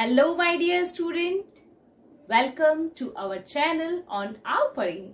Hello my dear student, welcome to our channel on Aao Padhe.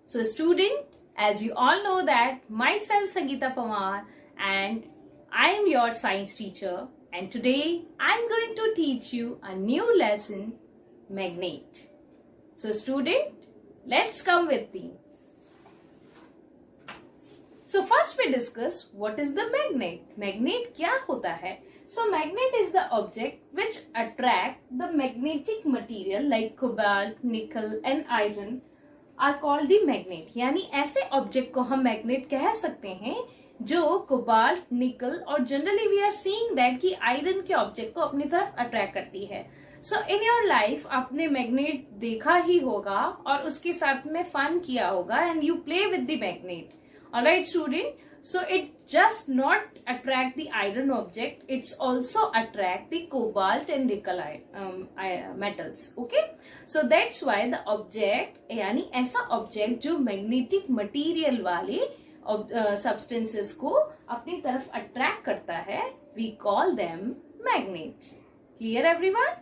So student, as you all know that myself Sangeeta Pamar and I am your science teacher, and today I am going to teach you a new lesson, magnet. So student, let's come with me. So first we discuss what is the magnet. Magnet क्या होता है? So magnet is the object which attract the magnetic material like cobalt, nickel and iron are called the magnet. यानी ऐसे object को हम magnet कह सकते हैं जो cobalt, nickel और generally we are seeing that कि iron के object को अपनी तरफ attract करती है. So in your life आपने magnet देखा ही होगा और उसके साथ में fun किया होगा and you play with the magnet. Alright student, so it just not attract the iron object, it's also attract the cobalt and nickel metals. Okay, so that's why the object यानी ऐसा object जो magnetic material वाले substances को अपनी तरफ attract करता है, we call them magnet. Clear everyone?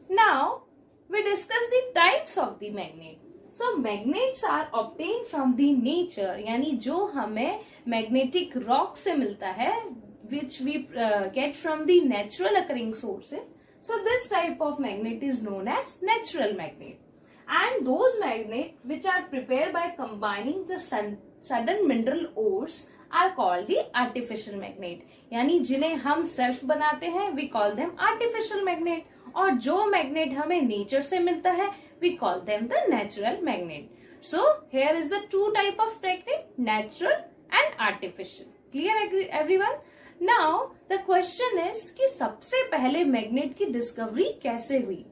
Now we discuss the types of the magnet. So magnets are obtained from the nature, यानी जो हमें magnetic rock से मिलता है, which we get from the natural occurring sources. So this type of magnet is known as natural magnet. And those magnets which are prepared by combining the sudden mineral ores are called the artificial magnet. यानी जिन्हें हम self बनाते हैं, we call them artificial magnet. और जो magnet हमें nature से मिलता है, we call them the natural magnet. So here is the two type of magnet, natural and artificial. Clear everyone? Now the question is कि सबसे पहले magnet की discovery कैसे हुई?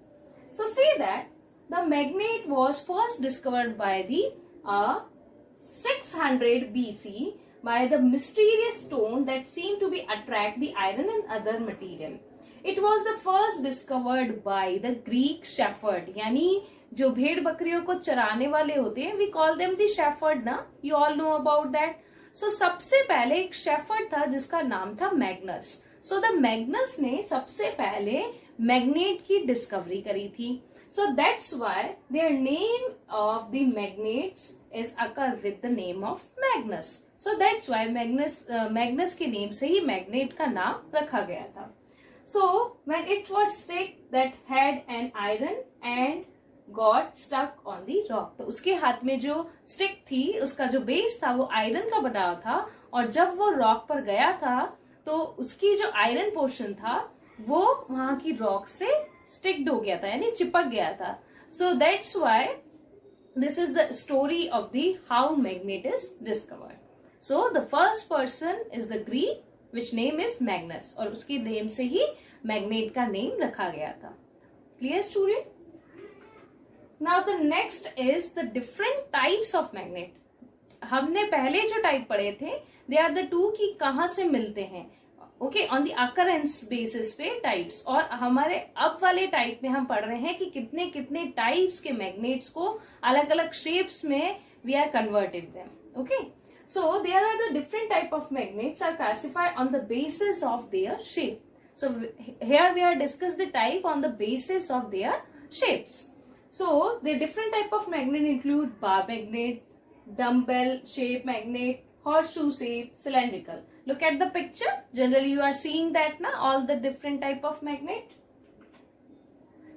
So say that the magnet was first discovered by the 600 BC by the mysterious stone that seemed to be attract the iron and other material. It was the first discovered by the Greek shepherd. यानी जो भेड़ बकरियों को चराने वाले होते हैं, we call them the shepherd ना, you all know about that. So सबसे पहले एक shepherd था जिसका नाम था मैग्नस. So the मैग्नस ने सबसे पहले मैग्नेट की डिस्कवरी करी थी. So that's why their name of the magnets is occur with the name of Magnus. So that's why Magnus के नेम से ही मैग्नेट का नाम रखा गया था. So when it was stick that had an iron and got stuck on the rock, तो उसके हाथ में जो स्टिक थी, उसका जो बेस था वो आयरन का बना हुआ था, और जब वो रॉक पर गया था तो उसकी जो आयरन पोर्शन था वो वहां की रॉक से स्टिक्ड हो गया था, यानी चिपक गया था. So that's why this is the story of the how magnet is discovered. So the first person is the Greek which name is Magnus, और उसके नेम से ही मैग्नेट का नेम रखा गया था. Clear student? Now the next is the different types of magnet. हमने पहले जो टाइप पढ़े थे, they are the two कि कहाँ से मिलते हैं. Okay, on the occurrence basis पे types, और हमारे अब वाले टाइप में हम पढ़ रहे हैं कि कितने कितने टाइप्स के मैग्नेट्स को अलग अलग शेप्स में we are converted them. Okay. So there are the different type of magnets are classified on the basis of their shape. So here we are discuss the type on the basis of their shapes. So the different type of magnet include bar magnet, dumbbell shape magnet, horseshoe shape, cylindrical. Look at the picture. Generally you are seeing that now, all the different type of magnet.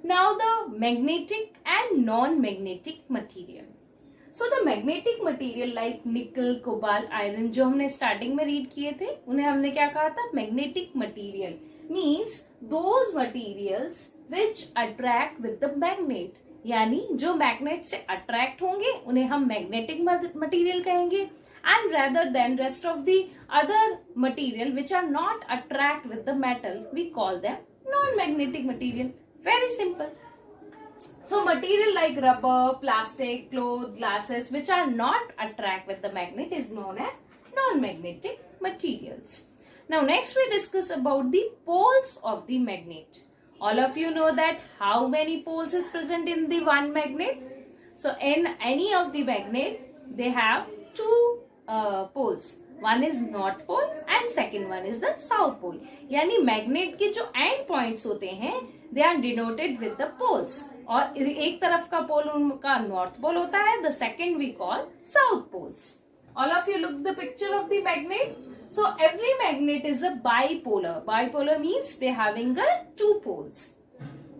Now the magnetic and non-magnetic material. So the magnetic material like nickel, cobalt, iron जो हमने starting में read किए थे, उन्हें हमने क्या कहा था? Magnetic material means those materials which attract with the magnet. यानी जो magnet से attract होंगे उन्हें हम magnetic material कहेंगे, and rather than rest of the other material which are not attract with the metal, we call them non-magnetic material. Very simple. So material like rubber, plastic, cloth, glasses which are not attract with the magnet is known as non-magnetic materials. Now next we discuss about the poles of the magnet. All of you know that how many poles is present in the one magnet. So in any of the magnet they have two poles. One is north pole and second one is the south pole. यानी magnet के जो end points होते हैं they are denoted with the poles, और एक तरफ का पोल उनका नॉर्थ पोल होता है, the second we call south poles. All of you look the picture of the magnet. So every magnet is a bipolar. Bipolar means they having two poles,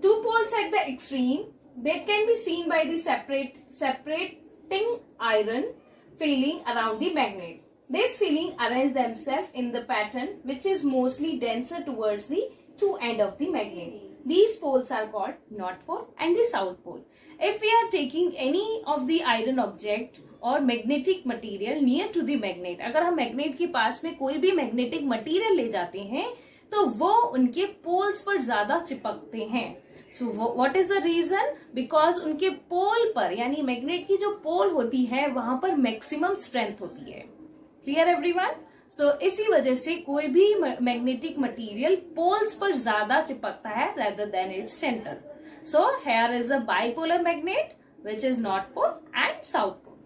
two poles at the extreme that can be seen by the separating iron filling around the magnet. This filling arrange themselves in the pattern which is mostly denser towards the two end of the magnet. These poles are called north pole and the south pole. If we are taking any of the iron object or magnetic material near to the magnet, अगर हम magnet के पास में कोई भी magnetic material ले जाते हैं तो वो उनके पोल्स पर ज्यादा चिपकते हैं। So what is the reason? Because उनके पोल पर यानी मैग्नेट की जो पोल होती है वहां पर मैक्सिमम स्ट्रेंथ होती है। Clear everyone? सो इसी वजह से कोई भी मैग्नेटिक मटेरियल पोल्स पर ज्यादा चिपकता है rather than its center. So here is a bipolar magnet which is north pole and south pole.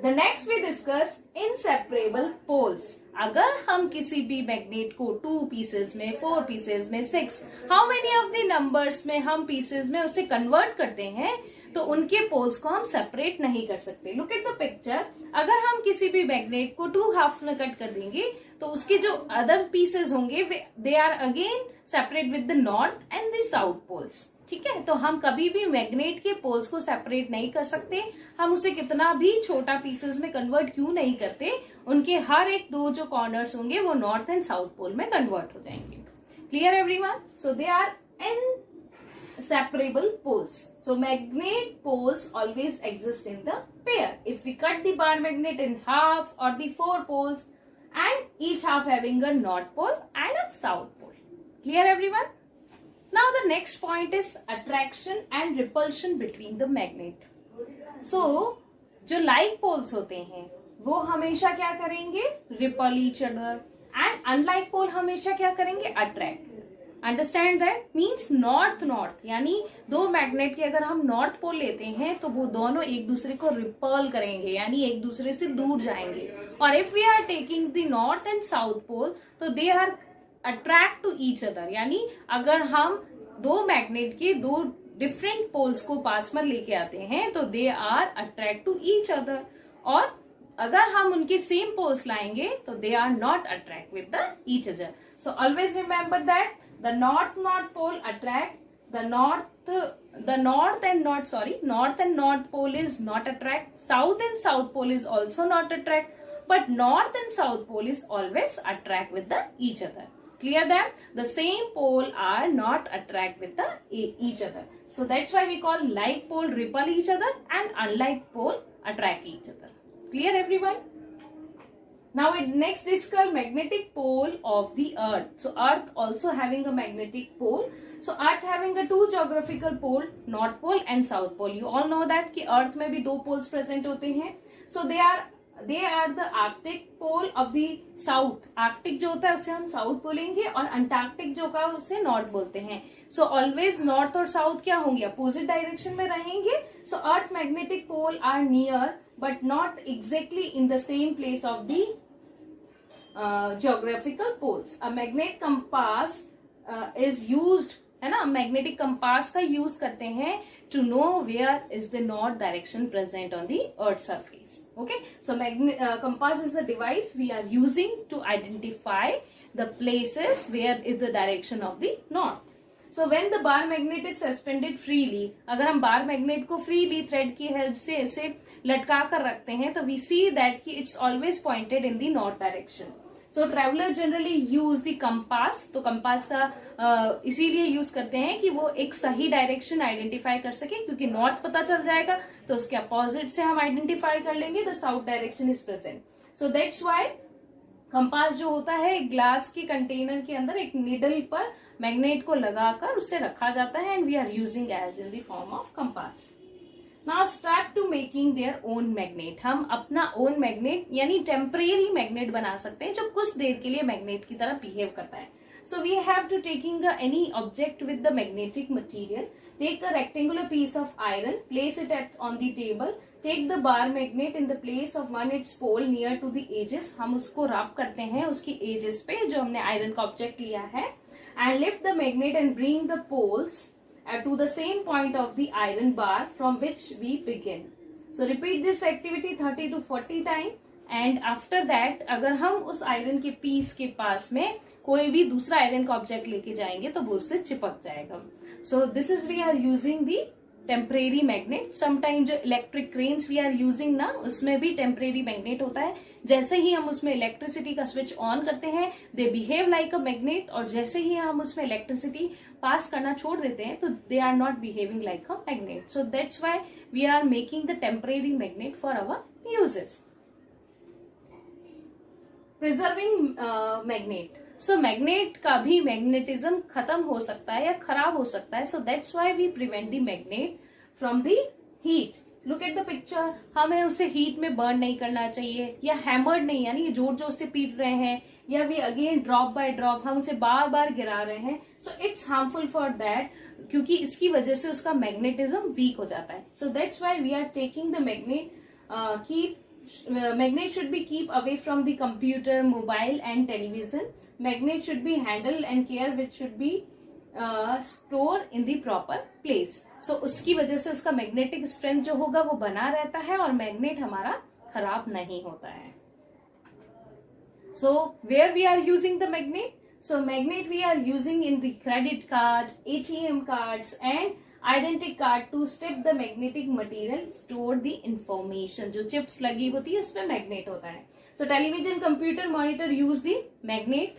The next we discuss inseparable poles. अगर हम किसी भी मैग्नेट को 2 पीसेस में, 4 पीसेस में, 6 how many of the numbers में हम pieces में उसे कन्वर्ट करते हैं तो उनके पोल्स को हम सेपरेट नहीं कर सकते। Look at the picture. अगर हम किसी भी मैग्नेट को 2 हाफ में कट कर देंगे तो उसके जो अदर पीसेस होंगे they are again separate with the north and the south poles. ठीक है, तो हम कभी भी मैग्नेट के पोल्स को सेपरेट नहीं कर सकते। हम उसे कितना भी छोटा पीसेस में कन्वर्ट क्यों नहीं करते, उनके हर एक 2 जो कॉर्नर्स होंगे वो नॉर्थ एंड साउथ पोल में कन्वर्ट हो जाएंगे। Clear everyone? So they are inseparable poles. So magnet poles always exist in the pair. If we cut the bar magnet in half or the 4 poles and each half having a north pole and a south pole. Clear everyone? Now the next point is attraction and repulsion between the magnet. So जो like poles होते हैं वो हमेशा क्या करेंगे? Repel each other. And unlike pole हमेशा क्या करेंगे? Attract. Understand that? Means north north, यानी 2 मैग्नेट के अगर हम नॉर्थ पोल लेते हैं तो वो दोनों एक दूसरे को रिपल करेंगे, यानी एक दूसरे से दूर जाएंगे। और if we are taking the north and south pole तो they are attract to each other. यानी अगर हम 2 मैग्नेट के 2 डिफरेंट पोल्स को पास में लेके आते हैं तो they are attract to each other, और अगर हम उनके सेम पोल्स लाएंगे तो they are not attract with the each other. So always remember that the north pole attract, north and north pole is not attract, south and south pole is also not attract, but north and south pole is always attract with the each other. Clear that? The same pole are not attract with the each other. So that's why we call like pole repel each other and unlike pole attract each other. Clear everyone? Now we next discuss magnetic pole of the earth. So earth also having a magnetic pole. So earth having a 2 geographical pole, north pole and south pole. You all know that कि earth में भी 2 poles present होते हैं. So they are the arctic pole of the south. Arctic जो होता है उसे हम south बोलेंगे और अंटार्कटिक जो का उसे north बोलते हैं. So always north और south क्या होंगे? Opposite direction में रहेंगे. So earth magnetic pole are near but not exactly in the same place of the geographical poles. A magnet compass is used, है ना? मैग्नेटिक कंपास का यूज करते हैं to know where is the north direction present on the earth surface. Okay, so compass is the device we are using to identify the places where is the direction of the north. So when the bar magnet is suspended freely, अगर हम bar magnet को freely thread की help से ऐसे लटका कर रखते हैं तो वी सी दैट कि it's always pointed in the north direction. So traveller generally use the compass. तो कंपास का इसीलिए यूज करते हैं कि वो एक सही डायरेक्शन आइडेंटिफाई कर सके, क्योंकि नॉर्थ पता चल जाएगा तो उसके अपोजिट से हम आइडेंटिफाई कर लेंगे the south direction is present. So that's why compass जो होता है ग्लास के कंटेनर के अंदर एक निडल पर मैग्नेट को लगाकर उसे रखा जाता है and we are using as in the form of compass. Now start to making their own magnet. हम अपना ओन मैग्नेट यानी टेम्परेरी मैग्नेट बना सकते हैं जो कुछ देर के लिए मैग्नेट की तरह बिहेव करता है. So we have to taking any object with the magnetic material. Take a rectangular piece of iron, place it on the table. Take the bar magnet in the place of one its pole near to the edges. हम उसको रब करते हैं उसकी edges पे जो हमने iron का object लिया है. And lift the magnet and bring the poles to the same point of the iron bar from which we begin. So repeat this activity 30 to 40 times. And after that, अगर हम उस iron के piece के पास में कोई भी दूसरा iron का ऑब्जेक्ट लेके जाएंगे तो वो उससे चिपक जाएगा. So this is we are using the temporary magnet. Sometime जो electric cranes we are using ना, उसमें भी टेम्परेरी मैग्नेट होता है. जैसे ही हम उसमें इलेक्ट्रिसिटी का स्विच ऑन करते हैं they behave like a magnet, और जैसे ही हम उसमें इलेक्ट्रिसिटी पास करना छोड़ देते हैं तो they are not behaving like a magnet. So that's why we are making the temporary magnet for our uses. Preserving magnet. So magnet का भी मैग्नेटिज्म खत्म हो सकता है या खराब हो सकता है. So that's why we prevent the magnet from the heat. Look at the picture. हमें उसे हीट में बर्न नहीं करना चाहिए, या हैमर्ड नहीं, यानी जोर जोर से पीट रहे हैं, या we again drop by drop हम उसे बार बार गिरा रहे हैं. So it's harmful for that, क्योंकि इसकी वजह से उसका मैग्नेटिज्म वीक हो जाता है. So that's why we are taking the magnet. Magnet should be keep away from the computer, mobile and television. Magnet should be handled and care which should be stored in the proper place. So उसकी वजह से उसका magnetic strength जो होगा वो बना रहता है और magnet हमारा खराब नहीं होता है. So where we are using the magnet? So magnet we are using in the credit card, ATM cards and identity card to strip the magnetic material store the information. जो चिप्स लगी होती है उसमें मैग्नेट होता है. So television, computer, monitor use the magnet.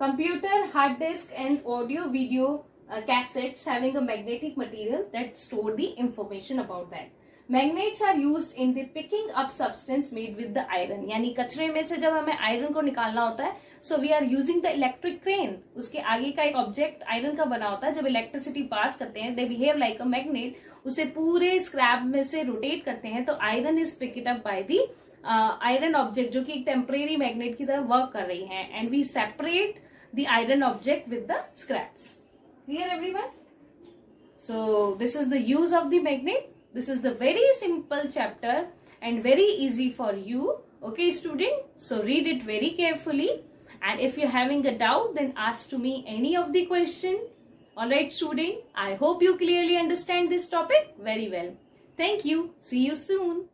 Computer, hard disk and audio video cassettes having a magnetic material that store the information about that. Magnets are used in the picking up substance made with the iron. यानी कचरे में से जब हमें iron को निकालना होता है so we are using the electric crane. उसके आगे का एक ऑब्जेक्ट आयरन का बना होता है. जब इलेक्ट्रिसिटी पास करते हैं they behave like a magnet. उसे पूरे स्क्रैप में से रोटेट करते हैं तो iron is pick up by the iron object जो कि एक टेम्परेरी मैग्नेट की तरह वर्क कर रही है. And we separate the iron object with the scraps. Clear everyone? So this is the use of the magnet. This is the very simple chapter and very easy for you. Okay, student? So read it very carefully. And if you're having a doubt, then ask to me any of the question. Alright, student? I hope you clearly understand this topic very well. Thank you. See you soon.